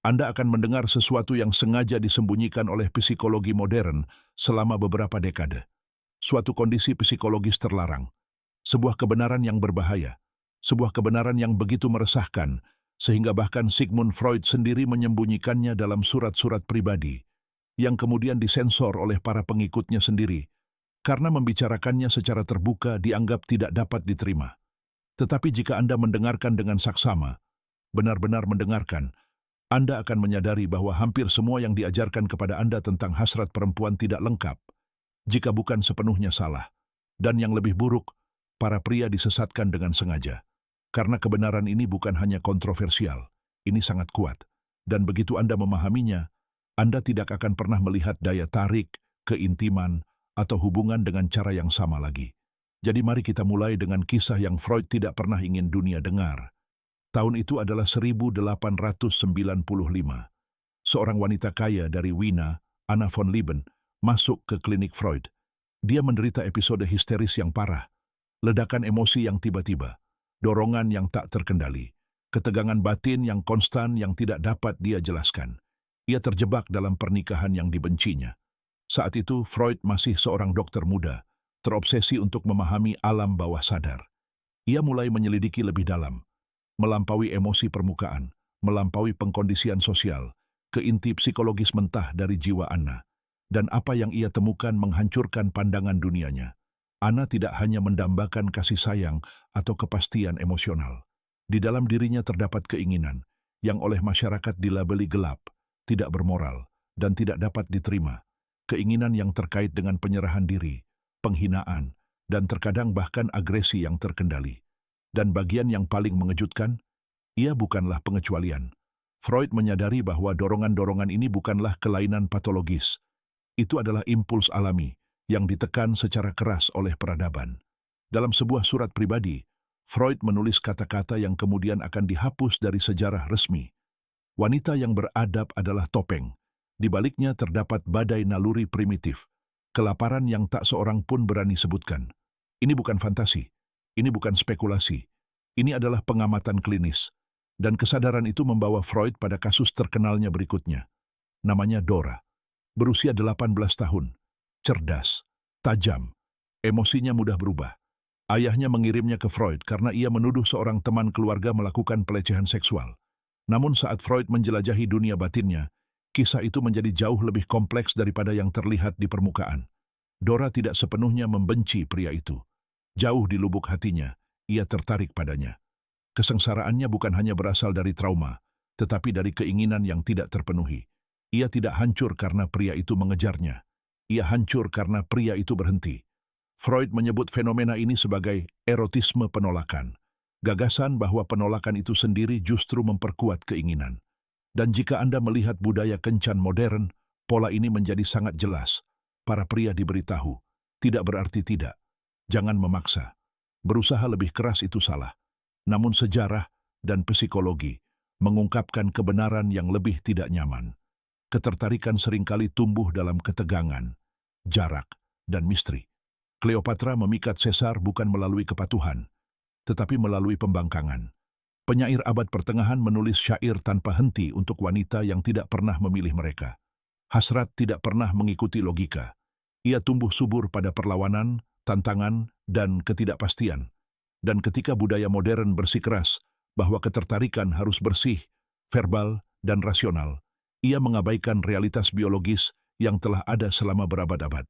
Anda akan mendengar sesuatu yang sengaja disembunyikan oleh psikologi modern selama beberapa dekade. Suatu kondisi psikologis terlarang, sebuah kebenaran yang berbahaya, sebuah kebenaran yang begitu meresahkan, sehingga bahkan Sigmund Freud sendiri menyembunyikannya dalam surat-surat pribadi, yang kemudian disensor oleh para pengikutnya sendiri, karena membicarakannya secara terbuka dianggap tidak dapat diterima. Tetapi jika Anda mendengarkan dengan saksama, benar-benar mendengarkan, Anda akan menyadari bahwa hampir semua yang diajarkan kepada Anda tentang hasrat perempuan tidak lengkap, jika bukan sepenuhnya salah. Dan yang lebih buruk, para pria disesatkan dengan sengaja. Karena kebenaran ini bukan hanya kontroversial, ini sangat kuat. Dan begitu Anda memahaminya, Anda tidak akan pernah melihat daya tarik, keintiman, atau hubungan dengan cara yang sama lagi. Jadi mari kita mulai dengan kisah yang Freud tidak pernah ingin dunia dengar. Tahun itu adalah 1895. Seorang wanita kaya dari Wiener, Anna von Lieben, masuk ke klinik Freud. Dia menderita episode histeris yang parah, ledakan emosi yang tiba-tiba, dorongan yang tak terkendali, ketegangan batin yang konstan yang tidak dapat dia jelaskan. Ia terjebak dalam pernikahan yang dibencinya. Saat itu Freud masih seorang dokter muda, terobsesi untuk memahami alam bawah sadar. Ia mulai menyelidiki lebih dalam, melampaui emosi permukaan, melampaui pengkondisian sosial, ke inti psikologis mentah dari jiwa Anna. Dan apa yang ia temukan menghancurkan pandangan dunianya. Anna tidak hanya mendambakan kasih sayang atau kepastian emosional. Di dalam dirinya terdapat keinginan yang oleh masyarakat dilabeli gelap, tidak bermoral, dan tidak dapat diterima. Keinginan yang terkait dengan penyerahan diri, penghinaan, dan terkadang bahkan agresi yang terkendali. Dan bagian yang paling mengejutkan, ia bukanlah pengecualian. Freud menyadari bahwa dorongan-dorongan ini bukanlah kelainan patologis. Itu adalah impuls alami yang ditekan secara keras oleh peradaban. Dalam sebuah surat pribadi, Freud menulis kata-kata yang kemudian akan dihapus dari sejarah resmi. Wanita yang beradab adalah topeng. Di baliknya terdapat badai naluri primitif, kelaparan yang tak seorang pun berani sebutkan. Ini bukan fantasi. Ini bukan spekulasi, ini adalah pengamatan klinis, dan kesadaran itu membawa Freud pada kasus terkenalnya berikutnya. Namanya Dora, berusia 18 tahun, cerdas, tajam, emosinya mudah berubah. Ayahnya mengirimnya ke Freud karena ia menuduh seorang teman keluarga melakukan pelecehan seksual. Namun saat Freud menjelajahi dunia batinnya, kisah itu menjadi jauh lebih kompleks daripada yang terlihat di permukaan. Dora tidak sepenuhnya membenci pria itu. Jauh di lubuk hatinya, ia tertarik padanya. Kesengsaraannya bukan hanya berasal dari trauma, tetapi dari keinginan yang tidak terpenuhi. Ia tidak hancur karena pria itu mengejarnya. Ia hancur karena pria itu berhenti. Freud menyebut fenomena ini sebagai erotisme penolakan. Gagasan bahwa penolakan itu sendiri justru memperkuat keinginan. Dan jika Anda melihat budaya kencan modern, pola ini menjadi sangat jelas. Para pria diberitahu, tidak berarti tidak. Jangan memaksa. Berusaha lebih keras itu salah. Namun sejarah dan psikologi mengungkapkan kebenaran yang lebih tidak nyaman. Ketertarikan seringkali tumbuh dalam ketegangan, jarak, dan misteri. Cleopatra memikat Caesar bukan melalui kepatuhan, tetapi melalui pembangkangan. Penyair abad pertengahan menulis syair tanpa henti untuk wanita yang tidak pernah memilih mereka. Hasrat tidak pernah mengikuti logika. Ia tumbuh subur pada perlawanan, tantangan, dan ketidakpastian. Dan ketika budaya modern bersikeras bahwa ketertarikan harus bersih, verbal, dan rasional, ia mengabaikan realitas biologis yang telah ada selama berabad-abad.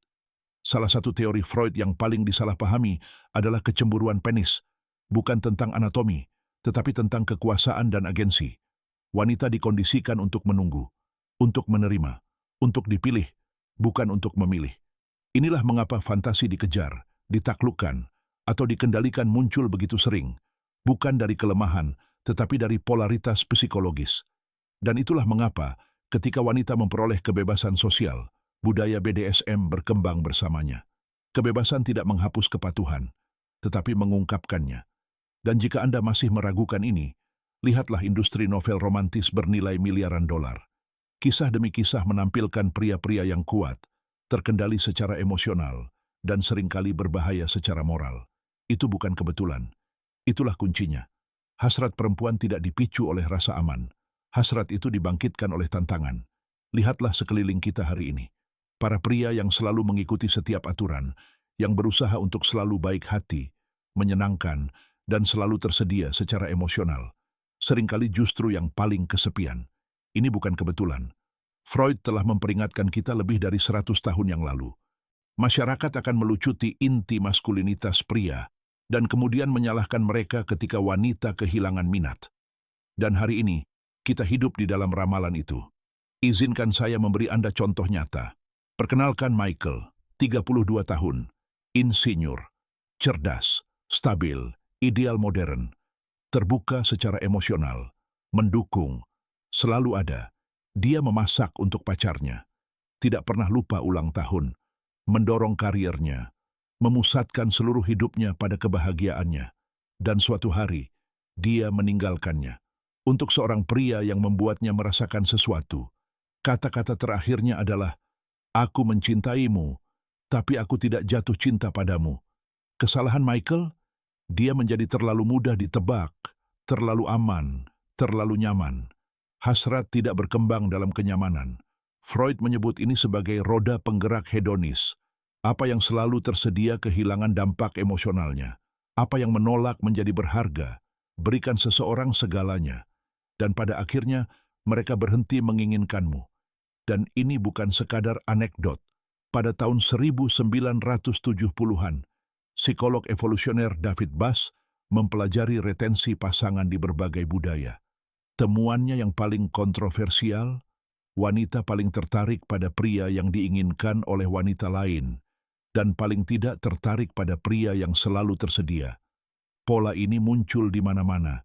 Salah satu teori Freud yang paling disalahpahami adalah kecemburuan penis, bukan tentang anatomi, tetapi tentang kekuasaan dan agensi. Wanita dikondisikan untuk menunggu, untuk menerima, untuk dipilih, bukan untuk memilih. Inilah mengapa fantasi dikejar, ditaklukkan, atau dikendalikan muncul begitu sering, bukan dari kelemahan, tetapi dari polaritas psikologis. Dan itulah mengapa, ketika wanita memperoleh kebebasan sosial, budaya BDSM berkembang bersamanya. Kebebasan tidak menghapus kepatuhan, tetapi mengungkapkannya. Dan jika Anda masih meragukan ini, lihatlah industri novel romantis bernilai miliaran dolar. Kisah demi kisah menampilkan pria-pria yang kuat, terkendali secara emosional, dan seringkali berbahaya secara moral. Itu bukan kebetulan. Itulah kuncinya. Hasrat perempuan tidak dipicu oleh rasa aman, Hasrat itu dibangkitkan oleh tantangan. Lihatlah sekeliling kita hari ini. Para pria yang selalu mengikuti setiap aturan, yang berusaha untuk selalu baik hati, menyenangkan, dan selalu tersedia secara emosional. Seringkali justru yang paling kesepian. Ini bukan kebetulan. Freud telah memperingatkan kita lebih dari 100 tahun yang lalu. Masyarakat akan melucuti inti maskulinitas pria dan kemudian menyalahkan mereka ketika wanita kehilangan minat. Dan hari ini, kita hidup di dalam ramalan itu. Izinkan saya memberi Anda contoh nyata. Perkenalkan Michael, 32 tahun, insinyur, cerdas, stabil, ideal modern, terbuka secara emosional, mendukung, selalu ada. Dia memasak untuk pacarnya, tidak pernah lupa ulang tahun, mendorong karirnya, memusatkan seluruh hidupnya pada kebahagiaannya, dan suatu hari, dia meninggalkannya. Untuk seorang pria yang membuatnya merasakan sesuatu, kata-kata terakhirnya adalah, "Aku mencintaimu, tapi aku tidak jatuh cinta padamu." Kesalahan Michael? Dia menjadi terlalu mudah ditebak, terlalu aman, terlalu nyaman. Hasrat tidak berkembang dalam kenyamanan. Freud menyebut ini sebagai roda penggerak hedonis. Apa yang selalu tersedia kehilangan dampak emosionalnya. Apa yang menolak menjadi berharga, berikan seseorang segalanya. Dan pada akhirnya, mereka berhenti menginginkanmu. Dan ini bukan sekadar anekdot. Pada tahun 1970-an, psikolog evolusioner David Buss mempelajari retensi pasangan di berbagai budaya. Temuannya yang paling kontroversial, wanita paling tertarik pada pria yang diinginkan oleh wanita lain, dan paling tidak tertarik pada pria yang selalu tersedia. Pola ini muncul di mana-mana,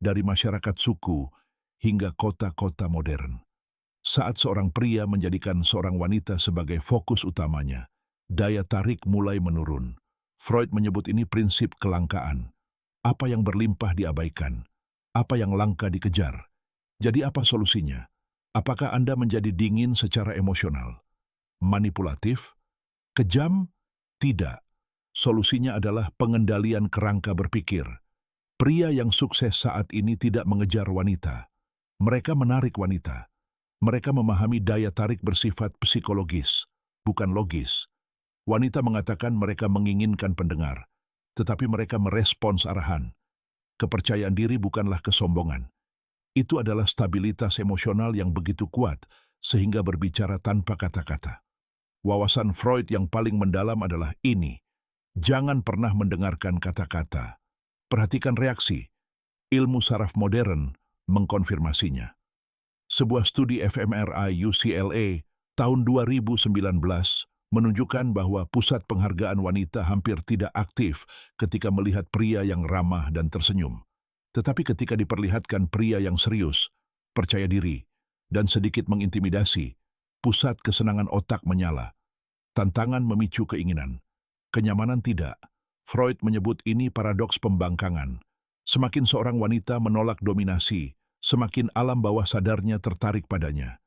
dari masyarakat suku hingga kota-kota modern. Saat seorang pria menjadikan seorang wanita sebagai fokus utamanya, daya tarik mulai menurun. Freud menyebut ini prinsip kelangkaan. Apa yang berlimpah diabaikan, apa yang langka dikejar. Jadi apa solusinya? Apakah Anda menjadi dingin secara emosional? Manipulatif? Kejam? Tidak. Solusinya adalah pengendalian kerangka berpikir. Pria yang sukses saat ini tidak mengejar wanita. Mereka menarik wanita. Mereka memahami daya tarik bersifat psikologis, bukan logis. Wanita mengatakan mereka menginginkan pendengar, tetapi mereka merespons arahan. Kepercayaan diri bukanlah kesombongan. Itu adalah stabilitas emosional yang begitu kuat, sehingga berbicara tanpa kata-kata. Wawasan Freud yang paling mendalam adalah ini. Jangan pernah mendengarkan kata-kata. Perhatikan reaksi. Ilmu saraf modern mengkonfirmasinya. Sebuah studi fMRI UCLA tahun 2019 menunjukkan bahwa pusat penghargaan wanita hampir tidak aktif ketika melihat pria yang ramah dan tersenyum. Tetapi ketika diperlihatkan pria yang serius, percaya diri, dan sedikit mengintimidasi, pusat kesenangan otak menyala. Tantangan memicu keinginan. Kenyamanan tidak. Freud menyebut ini paradoks pembangkangan. Semakin seorang wanita menolak dominasi, semakin alam bawah sadarnya tertarik padanya.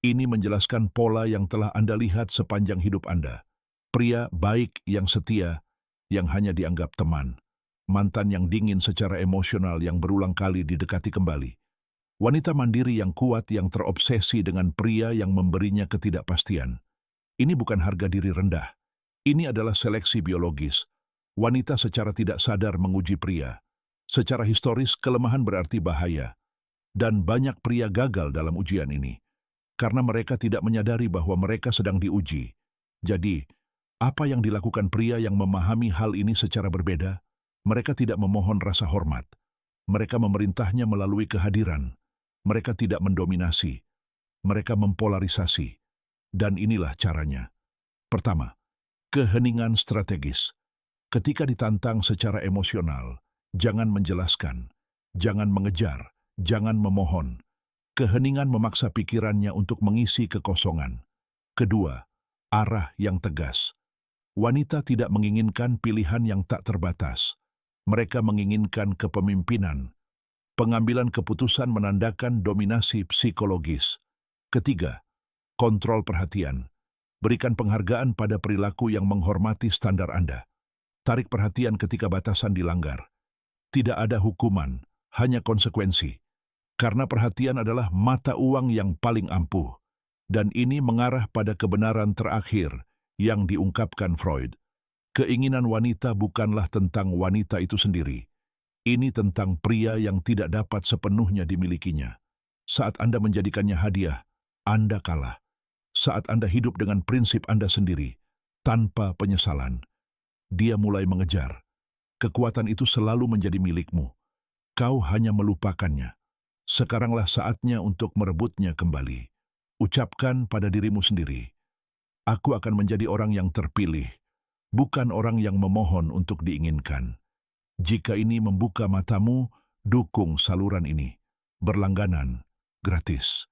Ini menjelaskan pola yang telah Anda lihat sepanjang hidup Anda. Pria baik yang setia, yang hanya dianggap teman. Mantan yang dingin secara emosional yang berulang kali didekati kembali. Wanita mandiri yang kuat yang terobsesi dengan pria yang memberinya ketidakpastian. Ini bukan harga diri rendah. Ini adalah seleksi biologis. Wanita secara tidak sadar menguji pria. Secara historis, kelemahan berarti bahaya. Dan banyak pria gagal dalam ujian ini. Karena mereka tidak menyadari bahwa mereka sedang diuji. Jadi, apa yang dilakukan pria yang memahami hal ini secara berbeda? Mereka tidak memohon rasa hormat. Mereka memerintahnya melalui kehadiran. Mereka tidak mendominasi. Mereka mempolarisasi. Dan inilah caranya. Pertama, keheningan strategis. Ketika ditantang secara emosional, jangan menjelaskan, jangan mengejar, jangan memohon. Keheningan memaksa pikirannya untuk mengisi kekosongan. Kedua, arah yang tegas. Wanita tidak menginginkan pilihan yang tak terbatas. Mereka menginginkan kepemimpinan. Pengambilan keputusan menandakan dominasi psikologis. Ketiga, kontrol perhatian. Berikan penghargaan pada perilaku yang menghormati standar Anda. Tarik perhatian ketika batasan dilanggar. Tidak ada hukuman, hanya konsekuensi. Karena perhatian adalah mata uang yang paling ampuh, dan ini mengarah pada kebenaran terakhir yang diungkapkan Freud. Keinginan wanita bukanlah tentang wanita itu sendiri. Ini tentang pria yang tidak dapat sepenuhnya dimilikinya. Saat Anda menjadikannya hadiah, Anda kalah. Saat Anda hidup dengan prinsip Anda sendiri, tanpa penyesalan, dia mulai mengejar. Kekuatan itu selalu menjadi milikmu. Kau hanya melupakannya. Sekaranglah saatnya untuk merebutnya kembali. Ucapkan pada dirimu sendiri, aku akan menjadi orang yang terpilih, bukan orang yang memohon untuk diinginkan. Jika ini membuka matamu, dukung saluran ini. Berlangganan, gratis.